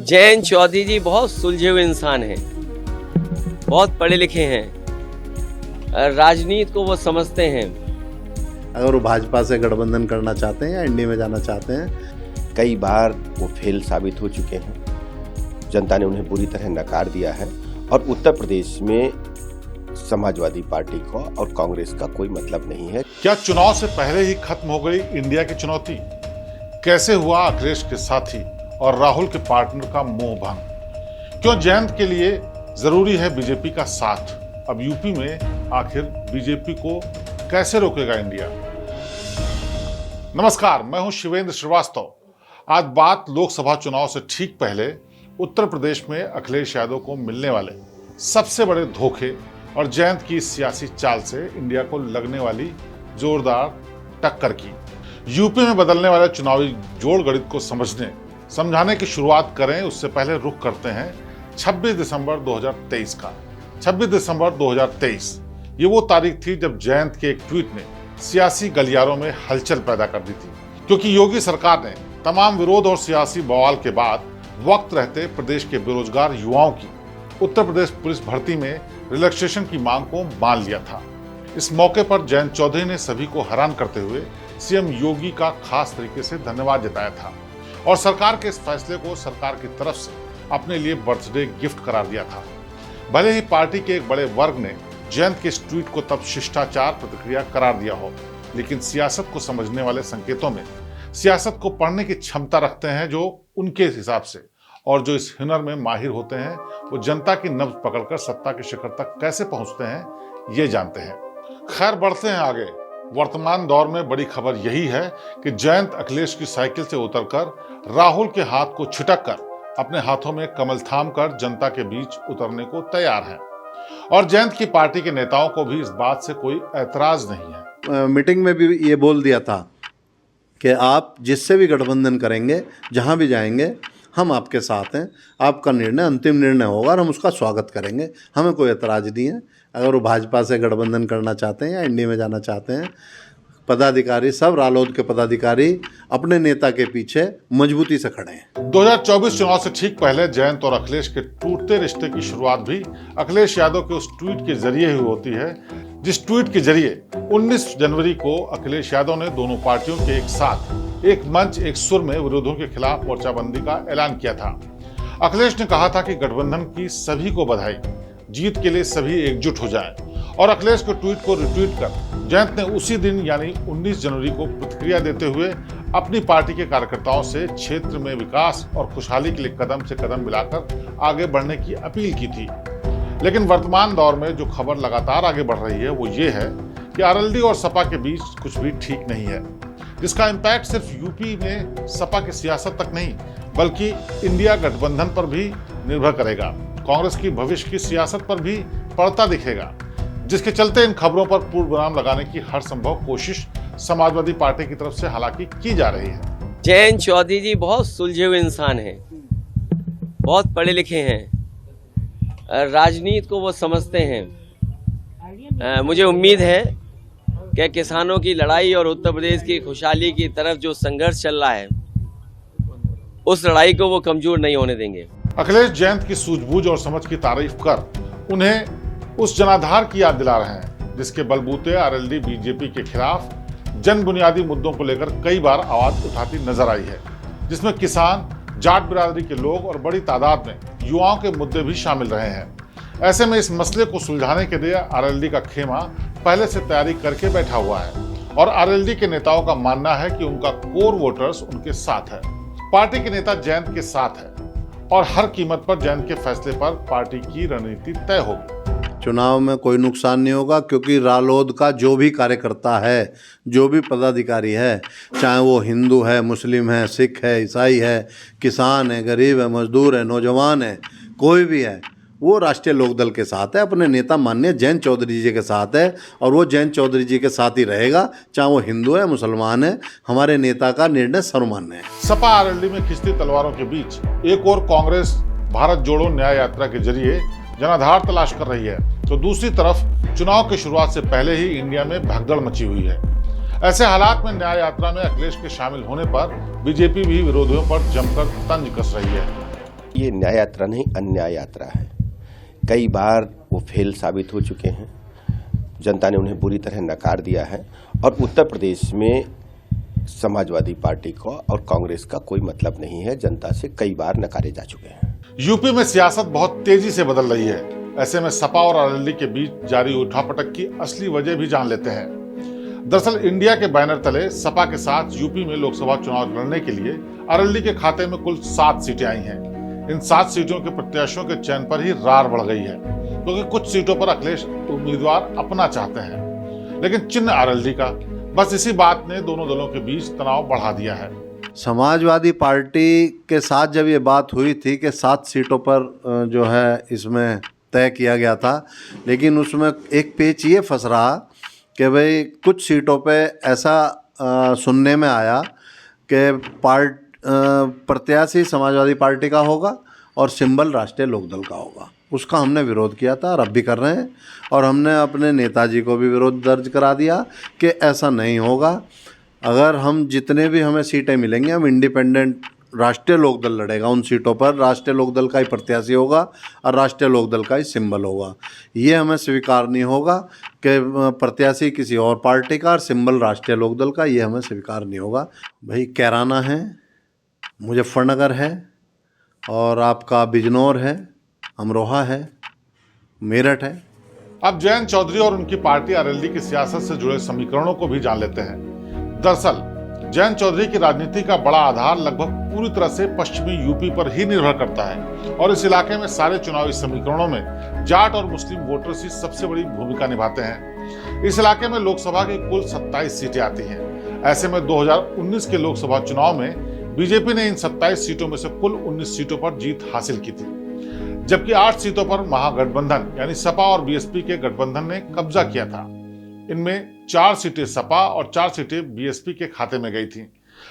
जयंत चौधरी जी बहुत सुलझे हुए इंसान हैं, बहुत पढ़े लिखे हैं, राजनीति को वो समझते हैं। अगर वो भाजपा से गठबंधन करना चाहते हैं या एनडीए में जाना चाहते हैं, कई बार वो फेल साबित हो चुके हैं। जनता ने उन्हें बुरी तरह नकार दिया है और उत्तर प्रदेश में समाजवादी पार्टी को और कांग्रेस का कोई मतलब नहीं है। क्या चुनाव से पहले ही खत्म हो गई इंडिया की चुनौती? कैसे हुआ अखिलेश के साथी और राहुल के पार्टनर का मोह भंग? क्यों जयंत के लिए जरूरी है बीजेपी का साथ? अब यूपी में आखिर बीजेपी को कैसे रोकेगा इंडिया? नमस्कार, मैं हूं शिवेंद्र श्रीवास्तव। आज बात लोकसभा चुनाव से ठीक पहले उत्तर प्रदेश में अखिलेश यादव को मिलने वाले सबसे बड़े धोखे और जयंत की सियासी चाल से इंडिया को लगने वाली जोरदार टक्कर की। यूपी में बदलने वाले चुनावी जोड़ गणित को समझाने की शुरुआत करें उससे पहले रुख करते हैं 26 दिसंबर 2023 का। 26 दिसंबर 2023 ये वो तारीख थी जब जयंत के एक ट्वीट ने सियासी गलियारों में हलचल पैदा कर दी थी, क्योंकि योगी सरकार ने तमाम विरोध और सियासी बवाल के बाद वक्त रहते प्रदेश के बेरोजगार युवाओं की उत्तर प्रदेश पुलिस भर्ती में रिलैक्सेशन की मांग को मान लिया था। इस मौके पर जयंत चौधरी ने सभी को हैरान करते हुए सीएम योगी का खास तरीके से धन्यवाद जताया था और सरकार के इस फैसले को सरकार की तरफ से अपने लिए बर्थडे गिफ्ट करार दिया था। भले ही पार्टी के एक बड़े वर्ग ने जयंत के इस ट्वीट को तब शिष्टाचार प्रतिक्रिया करार दिया हो, लेकिन सियासत को समझने वाले संकेतों में सियासत को पढ़ने की क्षमता रखते हैं जो उनके हिसाब से, और जो इस हुनर में माहिर होते हैं वो जनता की नब्ज पकड़कर सत्ता के शिखर तक कैसे पहुंचते हैं ये जानते हैं। खैर, बढ़ते हैं आगे। वर्तमान दौर में बड़ी खबर यही है कि जयंत अखिलेश की साइकिल से उतरकर राहुल के हाथ को छिटक कर अपने हाथों में कमल थाम कर जनता के बीच उतरने को तैयार हैं और जयंत की पार्टी के नेताओं को भी इस बात से कोई ऐतराज नहीं है। मीटिंग में भी ये बोल दिया था कि आप जिससे भी गठबंधन करेंगे, जहां भी जाएंगे, हम आपके साथ हैं। आपका निर्णय अंतिम निर्णय होगा और हम उसका स्वागत करेंगे। हमें कोई ऐतराज नहीं है। अगर वो भाजपा से गठबंधन करना चाहते हैं या एनडीए में जाना चाहते हैं, पदाधिकारी सब रालोद के पदाधिकारी अपने नेता के पीछे मजबूती से खड़े हैं। 2024 चुनाव से ठीक पहले जयंत और अखिलेश के टूटते रिश्ते की शुरुआत भी अखिलेश यादव के उस ट्वीट के जरिए ही होती है, जिस ट्वीट के जरिए 19 जनवरी को अखिलेश यादव ने दोनों पार्टियों के एक साथ एक मंच एक सुर में विरोधियों के खिलाफ मोर्चाबंदी का ऐलान किया था। अखिलेश ने कहा था कि गठबंधन की सभी को बधाई, जीत के लिए सभी एकजुट हो जाएं, और अखिलेश के ट्वीट को रिट्वीट कर जयंत ने उसी दिन यानी 19 जनवरी को प्रतिक्रिया देते हुए अपनी पार्टी के कार्यकर्ताओं से क्षेत्र में विकास और खुशहाली के लिए कदम से कदम मिलाकर आगे बढ़ने की अपील की थी। लेकिन वर्तमान दौर में जो खबर लगातार आगे बढ़ रही है वो ये है कि आरएलडी और सपा के बीच कुछ भी ठीक नहीं है, जिसका इम्पैक्ट सिर्फ यूपी में सपा की सियासत तक नहीं बल्कि इंडिया गठबंधन पर भी निर्भर करेगा। कांग्रेस की भविष्य की सियासत पर भी पड़ता दिखेगा, जिसके चलते इन खबरों पर पूर्ण विराम लगाने की हर संभव कोशिश समाजवादी पार्टी की तरफ से हालांकि की जा रही है। जयंत चौधरी जी बहुत सुलझे हुए इंसान हैं, बहुत पढ़े लिखे हैं, राजनीति को वो समझते हैं। मुझे उम्मीद है कि किसानों की लड़ाई और उत्तर प्रदेश की खुशहाली की तरफ जो संघर्ष चल रहा है उस लड़ाई को वो कमजोर नहीं होने देंगे। अखिलेश जयंत की सूझबूझ और समझ की तारीफ कर उन्हें उस जनाधार की याद दिला रहे हैं जिसके बलबूते आरएलडी बीजेपी के खिलाफ जन बुनियादी मुद्दों को लेकर कई बार आवाज उठाती नजर आई है, जिसमें किसान, जाट बिरादरी के लोग और बड़ी तादाद में युवाओं के मुद्दे भी शामिल रहे हैं। ऐसे में इस मसले को सुलझाने के लिए आरएलडी का खेमा पहले से तैयारी करके बैठा हुआ है और आरएलडी के नेताओं का मानना है कि उनका कोर वोटर्स उनके साथ है। पार्टी के नेता जयंत के साथ है और हर कीमत पर जयंत के फैसले पर पार्टी की रणनीति तय होगी। चुनाव में कोई नुकसान नहीं होगा, क्योंकि रालोद का जो भी कार्यकर्ता है, जो भी पदाधिकारी है, चाहे वो हिंदू है, मुस्लिम है, सिख है, ईसाई है, किसान है, गरीब है, मजदूर है, नौजवान है, कोई भी है, वो राष्ट्रीय लोकदल के साथ है, अपने नेता माननीय जयंत चौधरी जी के साथ है और वो जयंत चौधरी जी के साथ ही रहेगा, चाहे वो हिंदू है, मुसलमान है। हमारे नेता का निर्णय सर्वमान्य है। सपा आरएलडी में खिंचती तलवारों के बीच एक और कांग्रेस भारत जोड़ो न्याय यात्रा के जरिए जनाधार तलाश कर रही है, तो दूसरी तरफ चुनाव की शुरुआत से पहले ही इंडिया में भगदड़ मची हुई है। ऐसे हालात में न्याय यात्रा में अखिलेश के शामिल होने पर बीजेपी भी विरोधियों पर जमकर तंज कस रही है। ये न्याय यात्रा नहीं, अन्याय यात्रा है। कई बार वो फेल साबित हो चुके हैं, जनता ने उन्हें बुरी तरह नकार दिया है और उत्तर प्रदेश में समाजवादी पार्टी को और कांग्रेस का कोई मतलब नहीं है, जनता से कई बार नकारे जा चुके हैं। यूपी में सियासत बहुत तेजी से बदल रही है। ऐसे में सपा और आरएलडी के बीच जारी उठापटक की असली वजह भी जान लेते हैं। दरअसल इंडिया के बैनर तले सपा के साथ यूपी में लोकसभा चुनाव लड़ने के लिए आरएलडी के खाते में कुल 7 सीटें आई हैं। इन 7 सीटों के प्रत्याशियों के चयन पर ही रार बढ़ गई है, क्योंकि कुछ सीटों पर अखिलेश उम्मीदवार अपना चाहते हैं, लेकिन चिन्ह आरएलडी का। बस इसी बात ने दोनों दलों के बीच तनाव बढ़ा दिया है। समाजवादी पार्टी के साथ जब ये बात हुई थी कि 7 सीटों पर जो है इसमें तय किया गया था, लेकिन उसमें एक पेच ये फंस रहा कि भाई कुछ सीटों पे ऐसा सुनने में आया कि प्रत्याशी समाजवादी पार्टी का होगा और सिंबल राष्ट्रीय लोकदल का होगा। उसका हमने विरोध किया था और अब भी कर रहे हैं, और हमने अपने नेताजी को भी विरोध दर्ज करा दिया कि ऐसा नहीं होगा। अगर हम जितने भी हमें सीटें मिलेंगी, हम इंडिपेंडेंट राष्ट्रीय लोकदल लड़ेगा, उन सीटों पर राष्ट्रीय लोकदल का ही प्रत्याशी होगा और राष्ट्रीय लोकदल का ही सिंबल होगा। ये हमें स्वीकार नहीं होगा कि प्रत्याशी किसी और पार्टी का और सिंबल राष्ट्रीय लोकदल का, ये हमें स्वीकार नहीं होगा। भाई कैराना है, मुजफ्फरनगर है, और आपका बिजनौर है, अमरोहा है, मेरठ है। अब जयंत चौधरी और उनकी पार्टी आरएलडी की सियासत से जुड़े समीकरणों को भी जान लेते हैं। दरअसल जयंत चौधरी की राजनीति का बड़ा आधार लगभग पूरी तरह से पश्चिमी यूपी पर ही निर्भर करता है, और इस इलाके में सारे चुनावी समीकरणों में जाट और मुस्लिम वोटर्स ही सबसे बड़ी भूमिका निभाते हैं। इस इलाके में लोकसभा की कुल 27 सीटें आती हैं। ऐसे में 2019 के लोकसभा चुनाव में बीजेपी ने इन 27 सीटों में से कुल 19 सीटों पर जीत हासिल की थी, जबकि 8 सीटों पर महागठबंधन यानी सपा और बीएसपी के गठबंधन ने कब्जा किया था। इनमें 4 सीटें सपा और 4 सीटें बीएसपी के खाते में गई थीं,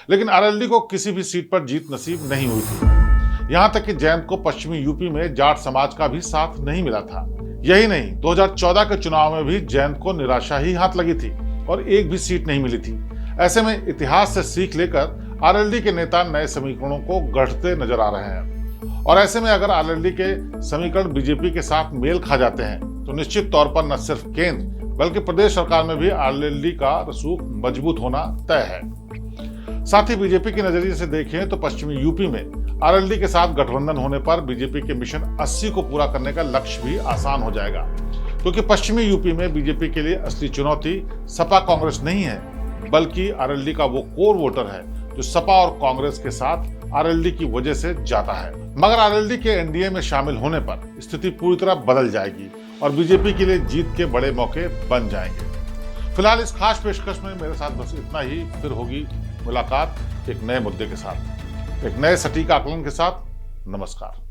लेकिन आरएलडी को किसी भी सीट पर जीत नसीब नहीं हुई थी। यहां तक कि जयंत को पश्चिमी यूपी में जाट समाज का भी साथ नहीं मिला था। यही नहीं, 2014 के चुनाव में भी जयंत को निराशा ही हाथ लगी थी और एक भी सीट नहीं मिली थी। ऐसे में इतिहास से सीख लेकर आरएलडी के नेता नए समीकरणों को गढ़ते नजर आ रहे हैं, और ऐसे में अगर आरएलडी के समीकरण बीजेपी के साथ मेल खा जाते हैं तो निश्चित तौर पर न सिर्फ केंद्र बल्कि प्रदेश सरकार में भी आरएलडी का रसूख मजबूत होना तय है। साथ ही बीजेपी के नजरिए से देखें तो पश्चिमी यूपी में आरएलडी के साथ गठबंधन होने पर बीजेपी के मिशन 80 को पूरा करने का लक्ष्य भी आसान हो जाएगा, क्योंकि पश्चिमी यूपी में बीजेपी के लिए असली चुनौती सपा कांग्रेस नहीं है, बल्कि आरएलडी का वो कोर वोटर है जो सपा और कांग्रेस के साथ आरएलडी की वजह से जाता है। मगर आरएलडी के एनडीए में शामिल होने पर स्थिति पूरी तरह बदल जाएगी और बीजेपी के लिए जीत के बड़े मौके बन जाएंगे। फिलहाल इस खास पेशकश में मेरे साथ बस इतना ही। फिर होगी मुलाकात एक नए मुद्दे के साथ, एक नए सटीक आकलन के साथ। नमस्कार।